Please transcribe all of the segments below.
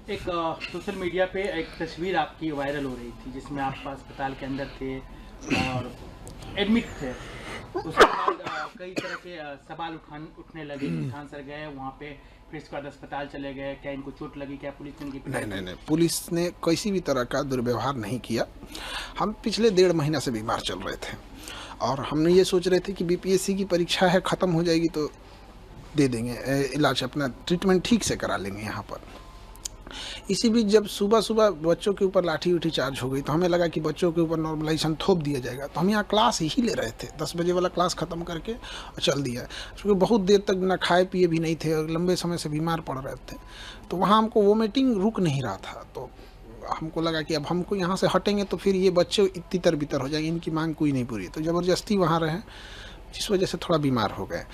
एक social media पे एक तस्वीर आपकी वायरल हो रही थी जिसमें आप अस्पताल के अंदर थे और एडमिट थे। उसके बाद कई तरह के सवाल उठने लगे। किसान सर गए वहाँ पे, फिर इसके बाद अस्पताल चले गए, क्या इनको चोट लगी, क्या पुलिस ने इनकी पिटाई नहीं की? नहीं, पुलिस ने किसी भी तरह का दुर्व्यवहार नहीं किया। हम पिछले 1.5 महीना से बीमार चल रहे थे और हमने ये सोच रहे थे कि बीपीएससी की परीक्षा है, ख़त्म हो जाएगी तो दे देंगे इलाज, अपना ट्रीटमेंट ठीक से करा लेंगे यहाँ पर। इसी बीच जब सुबह सुबह बच्चों के ऊपर लाठी उठी चार्ज हो गई तो हमें लगा कि बच्चों के ऊपर नॉर्मलाइजेशन थोप दिया जाएगा, तो हम यहाँ क्लास ही ले रहे थे। 10 बजे वाला क्लास ख़त्म करके और चल दिया, क्योंकि बहुत देर तक ना खाए पिए भी नहीं थे और लंबे समय से बीमार पड़ रहे थे। तो वहाँ हमको वोमिटिंग रुक नहीं रहा था, तो हमको लगा कि अब हमको यहाँ से हटेंगे तो फिर ये बच्चे तितर बितर हो जाएंगे, इनकी मांग कोई नहीं पूरी। तो ज़बरदस्ती वहाँ रहे, जिस वजह से थोड़ा बीमार हो गए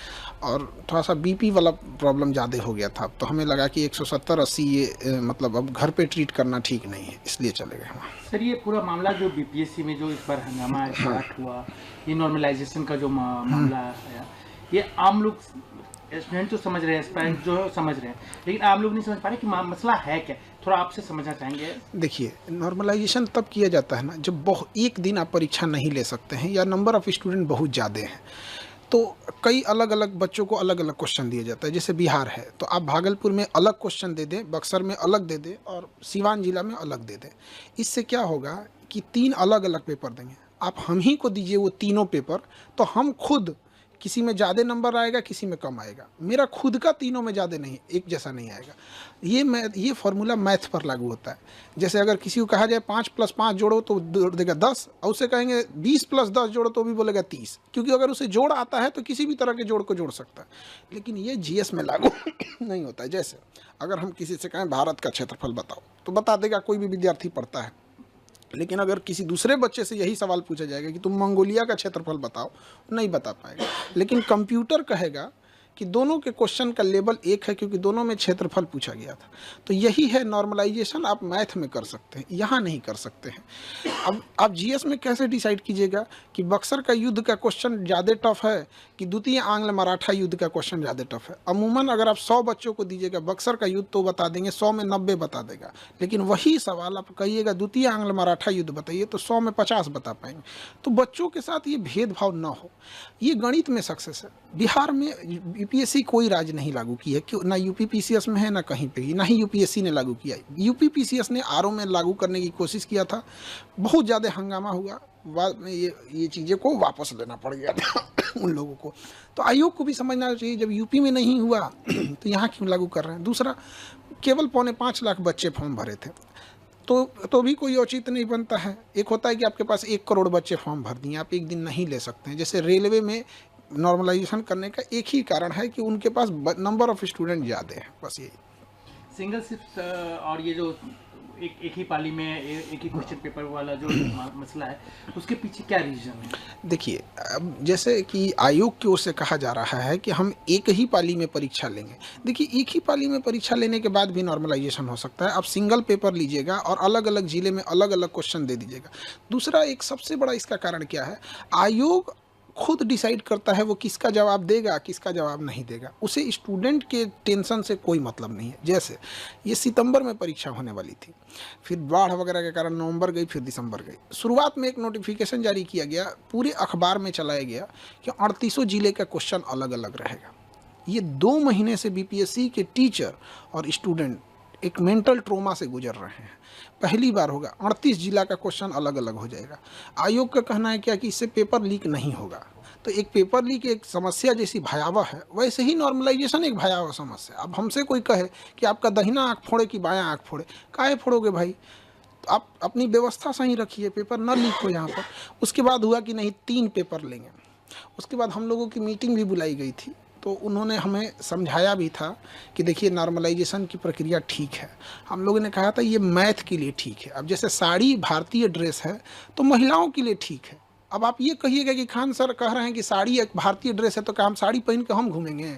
और थोड़ा सा बीपी वाला प्रॉब्लम ज़्यादा हो गया था। तो हमें लगा कि 170-80 ये मतलब अब घर पे ट्रीट करना ठीक नहीं है, इसलिए चले गए वहाँ। सर, ये पूरा मामला जो बीपीएससी में जो इस बार हंगामा स्टार्ट हुआ, ये नॉर्मलाइजेशन का जो मामला है, ये आम लोग, स्टूडेंट तो समझ रहे हैं, एस्पायरेंट जो समझ रहे हैं, लेकिन आम लोग नहीं समझ पा रहे कि मसला है क्या। थोड़ा आपसे समझना चाहेंगे। देखिए, नॉर्मलाइजेशन तब किया जाता है ना जब एक दिन आप परीक्षा नहीं ले सकते हैं या नंबर ऑफ़ स्टूडेंट बहुत ज़्यादा हैं, तो कई अलग अलग बच्चों को अलग अलग क्वेश्चन दिया जाता है। जैसे बिहार है तो आप भागलपुर में अलग क्वेश्चन दे दें, बक्सर में अलग दे दें और सिवान जिला में अलग दे दें। इससे क्या होगा कि 3 अलग अलग पेपर देंगे, आप हम ही को दीजिए वो तीनों पेपर, तो हम खुद किसी में ज़्यादा नंबर आएगा, किसी में कम आएगा। मेरा खुद का तीनों में ज़्यादा नहीं, एक जैसा नहीं आएगा। ये फार्मूला मैथ पर लागू होता है। जैसे अगर किसी को कहा जाए 5 + 5 जोड़ो तो देगा 10, और उसे कहेंगे 20 + 10 जोड़ो तो भी बोलेगा 30, क्योंकि अगर उसे जोड़ आता है तो किसी भी तरह के जोड़ को जोड़ सकता है। लेकिन ये जीएस में लागू नहीं होता है। जैसे अगर हम किसी से कहें भारत का क्षेत्रफल बताओ तो बता देगा, कोई भी विद्यार्थी पढ़ता है। लेकिन अगर किसी दूसरे बच्चे से यही सवाल पूछा जाएगा कि तुम मंगोलिया का क्षेत्रफल बताओ, नहीं बता पाएगा। लेकिन कंप्यूटर कहेगा कि दोनों के क्वेश्चन का लेवल एक है, क्योंकि दोनों में क्षेत्रफल पूछा गया था। तो यही है नॉर्मलाइजेशन, आप मैथ में कर सकते हैं, यहाँ नहीं कर सकते हैं। अब आप जीएस में कैसे डिसाइड कीजिएगा कि बक्सर का युद्ध का क्वेश्चन ज़्यादा टफ है कि द्वितीय आंग्ल मराठा युद्ध का क्वेश्चन ज़्यादा टफ है। अमूमन अगर आप 100 बच्चों को दीजिएगा बक्सर का युद्ध तो बता देंगे, 100 में 90 बता देगा। लेकिन वही सवाल आप कहिएगा द्वितीय आंग्ल मराठा युद्ध बताइए तो 100 में 50 बता पाएंगे। तो बच्चों के साथ ये भेदभाव ना हो, ये गणित में सक्सेस है। बिहार में यूपीएससी कोई राज्य नहीं लागू की है, क्यों ना यूपीपीसीएस में है ना कहीं पे ही, ना ही यूपीएससी ने लागू किया है। यूपीपीसीएस ने आरओ में लागू करने की कोशिश किया था, बहुत ज़्यादा हंगामा हुआ, बाद में ये चीज़ें को वापस लेना पड़ गया था उन लोगों को। तो आयोग को भी समझना चाहिए, जब यूपी में नहीं हुआ तो यहाँ क्यों लागू कर रहे हैं। दूसरा, केवल 4.25 लाख बच्चे फॉर्म भरे थे, तो भी कोई औचित्य नहीं बनता है। एक होता है कि आपके पास 1 करोड़ बच्चे फॉर्म भर दिए, आप एक दिन नहीं ले सकते हैं। जैसे रेलवे में नॉर्मलाइजेशन करने का एक ही कारण है कि उनके पास नंबर ऑफ स्टूडेंट ज़्यादा है, बस यही। सिंगल शिफ्ट और ये जो एक ही पाली में एक ही क्वेश्चन पेपर वाला जो मसला है, उसके पीछे क्या रीजन है? देखिए, अब जैसे कि आयोग की ओर से कहा जा रहा है कि हम एक ही पाली में परीक्षा लेंगे। देखिए, एक ही पाली में परीक्षा लेने के बाद भी नॉर्मलाइजेशन हो सकता है। आप सिंगल पेपर लीजिएगा और अलग अलग जिले में अलग अलग क्वेश्चन दे दीजिएगा। दूसरा, एक सबसे बड़ा इसका कारण क्या है, आयोग खुद डिसाइड करता है वो किसका जवाब देगा, किसका जवाब नहीं देगा। उसे स्टूडेंट के टेंशन से कोई मतलब नहीं है। जैसे ये सितंबर में परीक्षा होने वाली थी, फिर बाढ़ वगैरह के कारण नवंबर गई, फिर दिसंबर गई। शुरुआत में एक नोटिफिकेशन जारी किया गया, पूरे अखबार में चलाया गया कि 38 जिले का क्वेश्चन अलग अलग रहेगा। ये 2 महीने से बीपीएससी के टीचर और स्टूडेंट एक मेंटल ट्रोमा से गुजर रहे हैं। पहली बार होगा 38 जिला का क्वेश्चन अलग अलग हो जाएगा। आयोग का कहना है क्या कि इससे पेपर लीक नहीं होगा। तो एक पेपर लीक एक समस्या जैसी भयावह है, वैसे ही नॉर्मलाइजेशन एक भयावह समस्या। अब हमसे कोई कहे कि आपका दाहिना आँख फोड़े कि बायां आँख फोड़े, काहे फोड़ोगे भाई? तो आप अपनी व्यवस्था सही रखिए, पेपर न लीक हो यहाँ पर। उसके बाद हुआ कि नहीं, 3 पेपर लेंगे। उसके बाद हम लोगों की मीटिंग भी बुलाई गई थी, तो उन्होंने हमें समझाया भी था कि देखिए, नॉर्मलाइजेशन की प्रक्रिया ठीक है। हम लोगों ने कहा था ये मैथ के लिए ठीक है। अब जैसे साड़ी भारतीय ड्रेस है तो महिलाओं के लिए ठीक है। अब आप ये कहिएगा कि खान सर कह रहे हैं कि साड़ी एक भारतीय ड्रेस है तो क्या हम साड़ी पहन के हम घूमेंगे?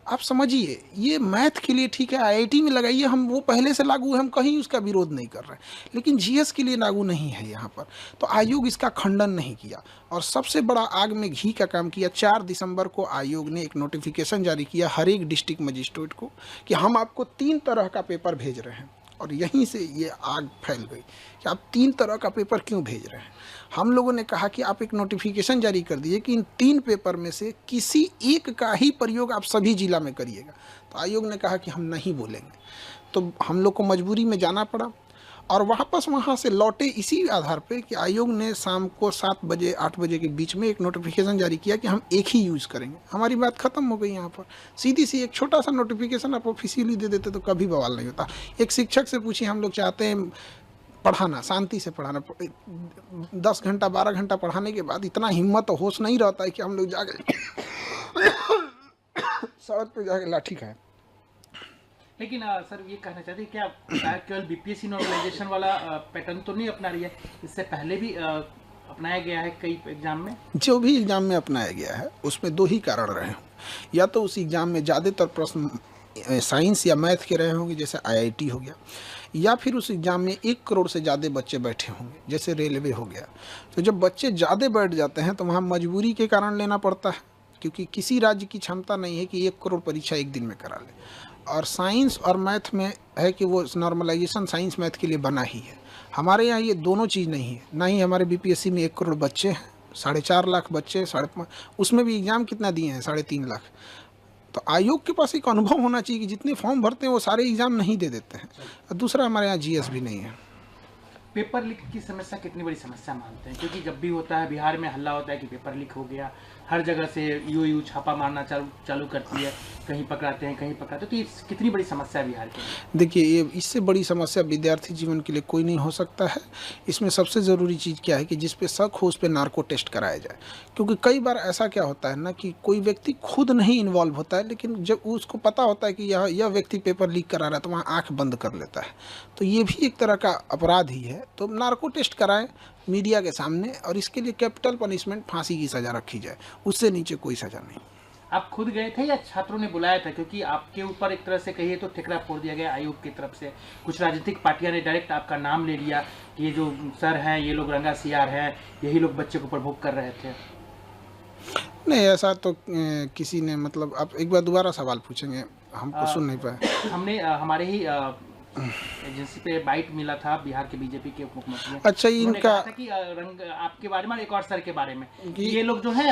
आप समझिए, ये मैथ के लिए ठीक है, आईआईटी में लगाइए, हम वो पहले से लागू है, हम कहीं उसका विरोध नहीं कर रहे हैं। लेकिन जीएस के लिए लागू नहीं है यहाँ पर। तो आयोग इसका खंडन नहीं किया और सबसे बड़ा आग में घी का काम किया। 4 दिसंबर को आयोग ने एक नोटिफिकेशन जारी किया हर एक डिस्ट्रिक्ट मजिस्ट्रेट को कि हम आपको 3 तरह का पेपर भेज रहे हैं और यहीं से ये आग फैल गई कि आप 3 तरह का पेपर क्यों भेज रहे हैं। हम लोगों ने कहा कि आप एक नोटिफिकेशन जारी कर दीजिए कि इन 3 पेपर में से किसी एक का ही प्रयोग आप सभी जिला में करिएगा। तो आयोग ने कहा कि हम नहीं बोलेंगे। तो हम लोग को मजबूरी में जाना पड़ा और वापस वहाँ से लौटे इसी आधार पे कि आयोग ने शाम को 7 बजे 8 बजे के बीच में एक नोटिफिकेशन जारी किया कि हम एक ही यूज़ करेंगे। हमारी बात ख़त्म हो गई। यहाँ पर सीधी सी एक छोटा सा नोटिफिकेशन आप ऑफिशियली दे देते तो कभी बवाल नहीं होता। एक शिक्षक से पूछिए, हम लोग चाहते हैं पढ़ाना, शांति से पढ़ाना, 10 घंटा 12 घंटा पढ़ाने के बाद इतना हिम्मत और होश नहीं रहता है कि हम लोग जाके सड़क पे जाके लाठी खाएं। लेकिन सर ये कहना चाहते हैं क्या केवल बीपीएससी नॉर्मलाइजेशन वाला पैटर्न तो नहीं अपना रही है, इससे पहले भी अपनाया गया है कई एग्जाम में? जो भी एग्जाम में अपनाया गया है उसमें 2 ही कारण रहे हों। या तो उस एग्जाम में ज़्यादातर प्रश्न साइंस या मैथ के रहे होंगे जैसे आईआईटी हो गया, या फिर उस एग्ज़ाम में 1 करोड़ से ज़्यादा बच्चे बैठे होंगे जैसे रेलवे हो गया। तो जब बच्चे ज़्यादा बैठ जाते हैं तो वहाँ मजबूरी के कारण लेना पड़ता है, क्योंकि किसी राज्य की क्षमता नहीं है कि 1 करोड़ परीक्षा एक दिन में करा ले। और साइंस और मैथ में है कि वो नॉर्मलाइजेशन साइंस मैथ के लिए बना ही है। हमारे यहाँ ये दोनों चीज़ नहीं है। ना ही हमारे बीपीएससी में 1 करोड़ बच्चे हैं, 4.5 लाख बच्चे, उसमें भी एग्ज़ाम कितना दिए हैं, 3.5 लाख। तो आयोग के पास एक अनुभव होना चाहिए कि जितने फॉर्म भरते हैं वो सारे एग्ज़ाम नहीं दे देते हैं। और दूसरा, हमारे यहाँ जीएस भी नहीं है। पेपर लीक की समस्या कितनी बड़ी समस्या मानते हैं? क्योंकि जब भी होता है बिहार में हल्ला होता है कि पेपर लीक हो गया, हर जगह से यूयू छापा मारना चालू करती है, कहीं पकड़ाते हैं कहीं पकड़ाते हैं, तो ये कितनी बड़ी समस्या है बिहार की? देखिए, ये इससे बड़ी समस्या विद्यार्थी जीवन के लिए कोई नहीं हो सकता है। इसमें सबसे ज़रूरी चीज़ क्या है कि जिस पे शक हो उस पे नार्को टेस्ट कराया जाए। क्योंकि कई बार ऐसा क्या होता है ना कि कोई व्यक्ति खुद नहीं इन्वॉल्व होता है, लेकिन जब उसको पता होता है कि यह व्यक्ति पेपर लीक करा रहा है तो वहाँ आँख बंद कर लेता है। तो ये भी एक तरह का अपराध ही है। तो नार्को टेस्ट कराएं मीडिया के सामने, और इसके लिए कैपिटल पनिशमेंट, फांसी की सज़ा रखी जाए, उससे नीचे कोई सज़ा नहीं। आप खुद गए थे या छात्रों ने बुलाया था? क्योंकि आपके ऊपर एक तरह से कहिए तो ठिकरा फोड़ दिया गया आयोग की तरफ से। कुछ राजनीतिक पार्टियां ने डायरेक्ट आपका नाम ले लिया कि ये जो सर हैं ये लोग रंगा सियार हैं, यही लोग बच्चे को प्रभोग कर रहे थे। नहीं, ऐसा तो किसी ने, मतलब आप एक बार दोबारा सवाल पूछेंगे, हमको सुन नहीं पाए। हमने हमारे ही एजेंसी पे बाइट मिला था बिहार के बीजेपी के उप मुख्यमंत्री। अच्छा, इनका कि रंग आपके बारे में, एक और सर के बारे में कि ये लोग जो है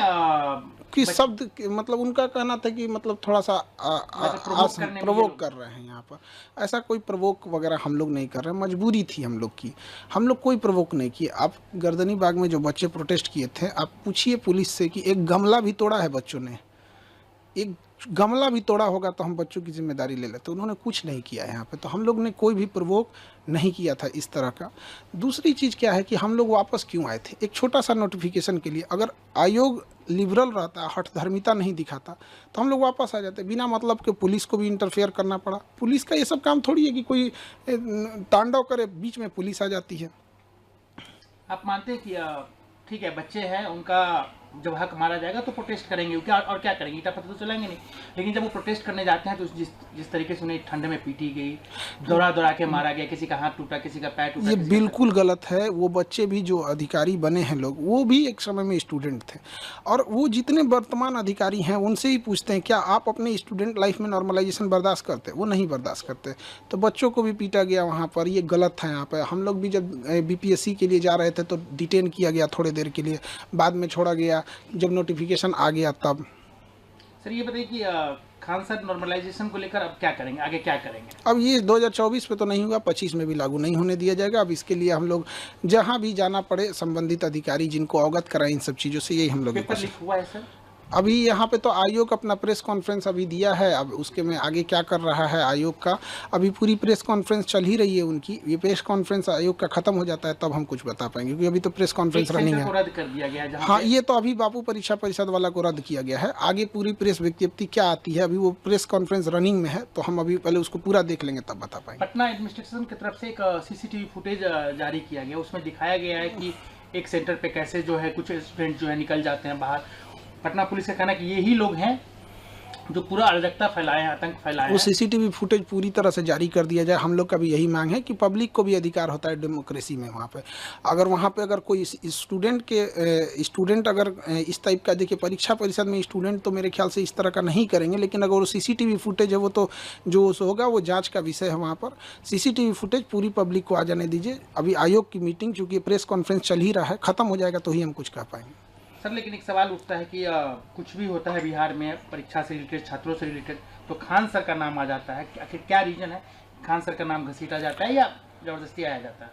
कि शब्द, मतलब उनका कहना था कि मतलब थोड़ा सा प्रवोक कर रहे हैं यहाँ पर। ऐसा कोई प्रवोक वगैरह हम लोग नहीं कर रहे, मजबूरी थी हम लोग की। हम लोग कोई प्रवोक नहीं किए। आप गर्दनी बाग में जो बच्चे प्रोटेस्ट किए थे, आप पूछिए पुलिस से कि एक गमला भी तोड़ा है बच्चों ने, एक गमला भी तोड़ा होगा तो हम बच्चों की जिम्मेदारी ले लेते। उन्होंने कुछ नहीं किया यहाँ पे। तो हम लोग ने कोई भी प्रवोक नहीं किया था इस तरह का। दूसरी चीज़ क्या है कि हम लोग वापस क्यों आए थे, एक छोटा सा नोटिफिकेशन के लिए। अगर आयोग लिबरल रहता, हठधर्मिता नहीं दिखाता, तो हम लोग वापस आ जाते। बिना मतलब के पुलिस को भी इंटरफेयर करना पड़ा। पुलिस का ये सब काम थोड़ी है कि कोई तांडव करे, बीच में पुलिस आ जाती है। आप मानते हैं कि ठीक है, बच्चे हैं, उनका जब हक मारा जाएगा तो प्रोटेस्ट करेंगे, क्या और क्या करेंगे, ईटा पत्थर तो चलेंगे नहीं। लेकिन जब वो प्रोटेस्ट करने जाते हैं तो जिस तरीके से उन्हें ठंड में पीटी गई, दौड़ा के मारा गया, किसी का हाथ टूटा, किसी का पैर टूटा, ये बिल्कुल गलत है। वो बच्चे भी जो अधिकारी बने हैं लोग, वो भी एक समय में स्टूडेंट थे। और वो जितने वर्तमान अधिकारी हैं उनसे ही पूछते हैं क्या आप अपने स्टूडेंट लाइफ में नॉर्मलाइजेशन बर्दाश्त करते? वो नहीं बर्दाश्त करते। तो बच्चों को भी पीटा गया वहाँ पर, ये गलत है। यहाँ पर हम लोग भी जब बीपीएससी के लिए जा रहे थे तो डिटेन किया गया थोड़ी देर के लिए, बाद में छोड़ा गया जब नोटिफिकेशन आ गया तब। सर ये बताइए कि खान सर नॉर्मलाइजेशन को लेकर अब क्या करेंगे, आगे क्या करेंगे? अब ये 2024 पे तो नहीं हुआ, 25 में भी लागू नहीं होने दिया जाएगा। अब इसके लिए हम लोग जहां भी जाना पड़े, संबंधित अधिकारी जिनको अवगत कराएं इन सब चीज़ों से, यही हम लोग। पेपर लीक हुआ है सर? अभी यहाँ पे तो आयोग अपना प्रेस कॉन्फ्रेंस अभी दिया है। अब उसके में आगे क्या कर रहा है आयोग का, अभी पूरी प्रेस कॉन्फ्रेंस चल ही रही है उनकी। ये प्रेस कॉन्फ्रेंस आयोग का खत्म हो जाता है तब हम कुछ बता पाएंगे, क्योंकि अभी तो प्रेस कॉन्फ्रेंस रनिंग है। रद्द कर दिया गया है। हाँ, ये तो अभी बापू परीक्षा परिषद वाला को रद्द किया गया है। आगे पूरी प्रेस विज्ञप्ति क्या आती है, अभी वो प्रेस कॉन्फ्रेंस रनिंग में है, तो हम अभी पहले उसको पूरा देख लेंगे तब बता पाएंगे। पटना एडमिनिस्ट्रेशन की तरफ से एक CCTV फुटेज जारी किया गया, उसमें दिखाया गया है कि एक सेंटर पे कैसे जो है कुछ स्टूडेंट जो है निकल जाते हैं बाहर। पटना पुलिस का कहना है कि यही लोग हैं जो पूरा अराजकता फैलाए हैं, आतंक फैलाए वो हैं। सीसीटीवी फुटेज पूरी तरह से जारी कर दिया जाए। हम लोग का भी यही मांग है कि पब्लिक को भी अधिकार होता है डेमोक्रेसी में। वहाँ पे अगर कोई स्टूडेंट अगर इस टाइप का, देखिए परीक्षा परिषद में स्टूडेंट तो मेरे ख्याल से इस तरह का नहीं करेंगे, लेकिन अगर वो सीसीटीवी फुटेज है वो तो जो होगा वो जांच का विषय है। वहाँ पर सीसीटीवी फुटेज पूरी पब्लिक को आ जाने दीजिए। अभी आयोग की मीटिंग, चूँकि प्रेस कॉन्फ्रेंस चल ही रहा है, ख़त्म हो जाएगा तो ही हम कुछ कह पाएंगे। सर लेकिन एक सवाल उठता है कि कुछ भी होता है बिहार में परीक्षा से रिलेटेड, छात्रों से रिलेटेड, तो खान सर का नाम आ जाता है। आखिर क्या रीजन है, खान सर का नाम घसीटा जाता है या ज़बरदस्ती आया जाता है?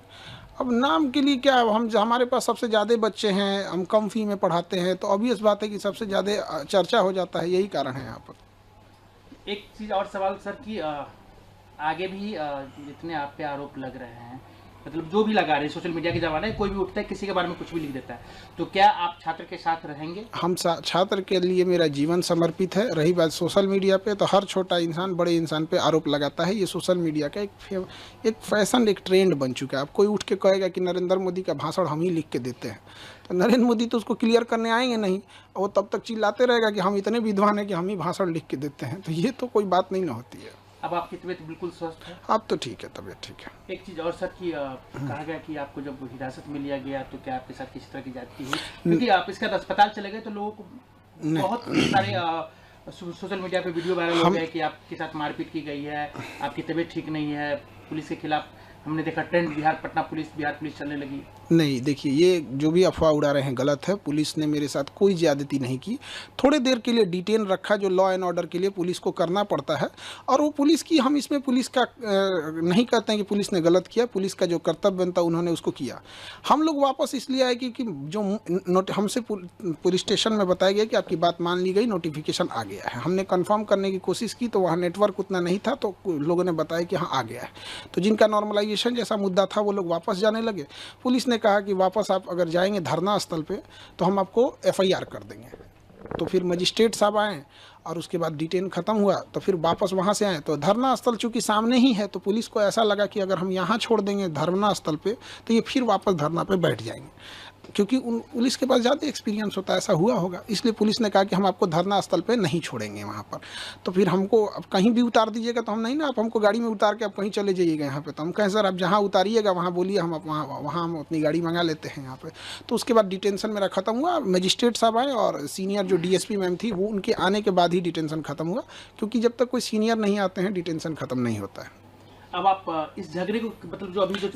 अब नाम के लिए क्या, हमारे पास सबसे ज़्यादा बच्चे हैं, हम कम फी में पढ़ाते हैं, तो ऑब्वियस बात है कि सबसे ज़्यादा चर्चा हो जाता है, यही कारण है यहाँ पर। एक चीज़ और सवाल सर कि आगे भी जितने आप पे आरोप लग रहे हैं, मतलब जो भी लगा रहे हैं, सोशल मीडिया के ज़माने में कोई भी उठता है, किसी के बारे में कुछ भी लिख देता है, तो क्या आप छात्र के साथ रहेंगे? हम छात्र के लिए मेरा जीवन समर्पित है। रही बात सोशल मीडिया पे, तो हर छोटा इंसान बड़े इंसान पे आरोप लगाता है। ये सोशल मीडिया का एक फैशन, एक ट्रेंड बन चुका है। अब कोई उठ के कहेगा कि नरेंद्र मोदी का भाषण हम ही लिख के देते हैं, तो नरेंद्र मोदी तो उसको क्लियर करने आएंगे नहीं, वो तब तक चिल्लाते रहेगा कि हम इतने विद्वान हैं कि हम ही भाषण लिख के देते हैं। तो ये तो कोई बात नहीं ना होती है। अब आपकी तबीयत बिल्कुल स्वस्थ है? अब तो ठीक है, तबीयत ठीक है। एक चीज़ और सर कि कहा गया कि आपको जब हिरासत में लिया गया तो क्या आपके साथ किसी तरह की ज्यादती हुई? क्योंकि आप इसके बाद अस्पताल चले गए तो लोगों को बहुत सारे सोशल मीडिया पे वीडियो वायरल हो गए कि आपके साथ मारपीट की गई है, आपकी तबीयत ठीक नहीं है, पुलिस के खिलाफ हमने देखा ट्रेंड बिहार पुलिस चलने लगी। नहीं, देखिए ये जो भी अफवाह उड़ा रहे हैं गलत है। पुलिस ने मेरे साथ कोई ज़्यादती नहीं की। थोड़े देर के लिए डिटेन रखा, जो लॉ एंड ऑर्डर के लिए पुलिस को करना पड़ता है, और वो पुलिस की, हम इसमें पुलिस का नहीं कहते हैं कि पुलिस ने गलत किया। पुलिस का जो कर्तव्य बनता उन्होंने उसको किया। हम लोग वापस इसलिए आए कि जो हमसे पुलिस स्टेशन में बताया गया कि आपकी बात मान ली गई, नोटिफिकेशन आ गया है। हमने कन्फर्म करने की कोशिश की तो वहाँ नेटवर्क उतना नहीं था, तो लोगों ने बताया कि हाँ आ गया है। तो जिनका नॉर्मलाइजेशन जैसा मुद्दा था वो लोग वापस जाने लगे। पुलिस ने कहा कि वापस आप अगर जाएंगे धरना स्थल पे तो हम आपको एफआईआर कर देंगे। तो फिर मजिस्ट्रेट साहब आए और उसके बाद डिटेन खत्म हुआ, तो फिर वापस वहाँ से आए। तो धरना स्थल चूँकि सामने ही है, तो पुलिस को ऐसा लगा कि अगर हम यहाँ छोड़ देंगे धरना स्थल पे तो ये फिर वापस धरना पे बैठ जाएंगे, क्योंकि पुलिस के पास ज़्यादा एक्सपीरियंस होता है, ऐसा हुआ होगा। इसलिए पुलिस ने कहा कि हम आपको धरना स्थल पे नहीं छोड़ेंगे वहाँ पर। तो फिर हमको अब कहीं भी उतार दीजिएगा तो हम नहीं ना, आप हमको गाड़ी में उतार के आप कहीं चले जाइएगा यहाँ पे। तो हम कहें सर आप जहाँ उतारिएगा वहाँ बोलिए, हम वहाँ हम अपनी गाड़ी मंगा लेते हैं यहाँ पे। तो उसके बाद डिटेंशन मेरा खत्म हुआ। मजिस्ट्रेट साहब आए और सीनियर जो डीएसपी मैम थी, वो उनके आने के बाद ही डिटेंशन खत्म हुआ, क्योंकि जब तक कोई सीनियर नहीं आते हैं डिटेंशन खत्म नहीं होता है। अब आप इस झगड़े को, मतलब जो अभी जो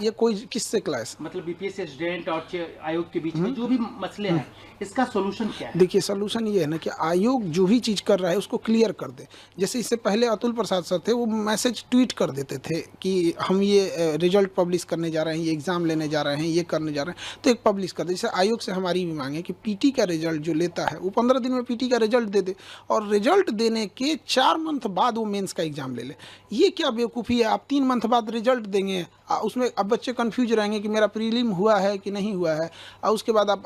ये कोई किससे क्लास, मतलब बीपीएससी स्टूडेंट और आयोग के बीच में जो भी मसले हैं, इसका सोल्यूशन क्या है? देखिए सोल्यूशन ये है ना कि आयोग जो भी चीज़ कर रहा है उसको क्लियर कर दे। जैसे इससे पहले अतुल प्रसाद सर थे, वो मैसेज ट्वीट कर देते थे कि हम ये रिजल्ट पब्लिश करने जा रहे हैं, ये एग्ज़ाम लेने जा रहे हैं, ये करने जा रहे हैं, तो एक पब्लिश कर दे। जैसे आयोग से हमारी भी मांग है कि पीटी का रिजल्ट जो लेता है वो 15 दिन में पीटी का रिजल्ट दे दे, और रिजल्ट देने के 4 मंथ बाद वो मेंस का एग्ज़ाम ले ले। ये क्या बेवकूफ़ी है? आप 3 मंथ बाद रिजल्ट देंगे, उसमें अब बच्चे कंफ्यूज रहेंगे कि मेरा प्रीलिम हुआ है कि नहीं हुआ है, और उसके बाद आप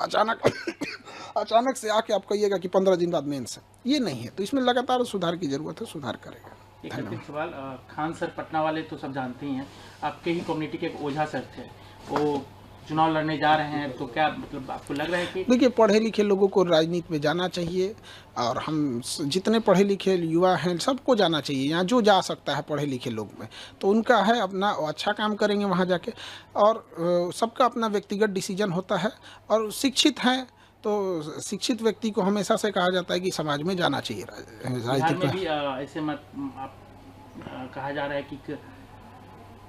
अचानक से आके आप कहिएगा कि 15 दिन बाद मेंस है। ये नहीं है। तो इसमें लगातार सुधार की ज़रूरत है, सुधार करेगा। एक अंतिम सवाल, खान सर पटना वाले तो सब जानते ही हैं, आपके ही कम्युनिटी के एक ओझा सर थे, वो चुनाव लड़ने जा रहे हैं, तो क्या मतलब आपको लग रहा है कि? देखिए पढ़े लिखे लोगों को राजनीति में जाना चाहिए, और हम जितने पढ़े लिखे युवा हैं सबको जाना चाहिए। यहाँ जो जा सकता है पढ़े लिखे लोग में, तो उनका है अपना अच्छा काम करेंगे वहाँ जाके, और सबका अपना व्यक्तिगत डिसीजन होता है। और शिक्षित हैं तो शिक्षित व्यक्ति को हमेशा से कहा जाता है कि समाज में जाना चाहिए। राजनीति में भी ऐसे मत आप कहा जा रहा है कि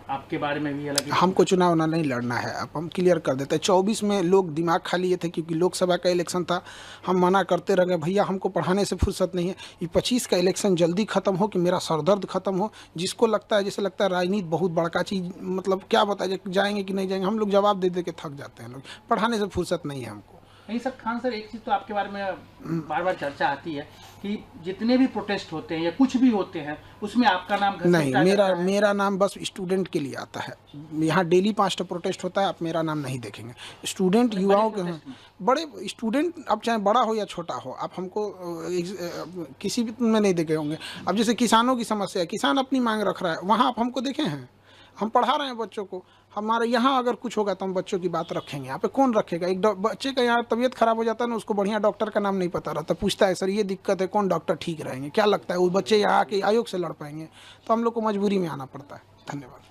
आपके बारे में भी अलग, हमको चुनाव ना नहीं लड़ना है। अब हम क्लियर कर देते हैं। 24 में लोग दिमाग खा लिए थे क्योंकि लोकसभा का इलेक्शन था, हम मना करते रह गए, भैया हमको पढ़ाने से फुर्सत नहीं है, ये 25 का इलेक्शन जल्दी ख़त्म हो कि मेरा सरदर्द खत्म हो। जिसको लगता है, जैसे लगता है राजनीति बहुत बड़का चीज़, मतलब क्या बताए जाएंगे कि नहीं जाएंगे, हम लोग जवाब दे दे के थक जाते हैं। लोग पढ़ाने से फुर्सत नहीं है हमको। नहीं सर, खान सर एक चीज़ तो आपके बारे में बार बार चर्चा आती है कि जितने भी प्रोटेस्ट होते हैं या कुछ भी होते हैं उसमें आपका नाम नहीं, मेरा नाम बस स्टूडेंट के लिए आता है। यहाँ डेली 5 प्रोटेस्ट होता है, आप मेरा नाम नहीं देखेंगे। स्टूडेंट युवाओं के, बड़े स्टूडेंट, अब चाहे बड़ा हो या छोटा हो, आप हमको किसी भी में नहीं देखे होंगे। अब जैसे किसानों की समस्या है, किसान अपनी मांग रख रहा है, वहाँ आप हमको देखे हैं? हम पढ़ा रहे हैं बच्चों को, हमारे यहाँ अगर कुछ होगा तो हम बच्चों की बात रखेंगे। यहाँ पे कौन रखेगा? एक बच्चे का यहाँ तबीयत खराब हो जाता है ना, उसको बढ़िया डॉक्टर का नाम नहीं पता रहता, पूछता है सर ये दिक्कत है, कौन डॉक्टर ठीक रहेंगे? क्या लगता है वो बच्चे यहाँ आके आयोग से लड़ पाएंगे? तो हम लोग को मजबूरी में आना पड़ता है। धन्यवाद।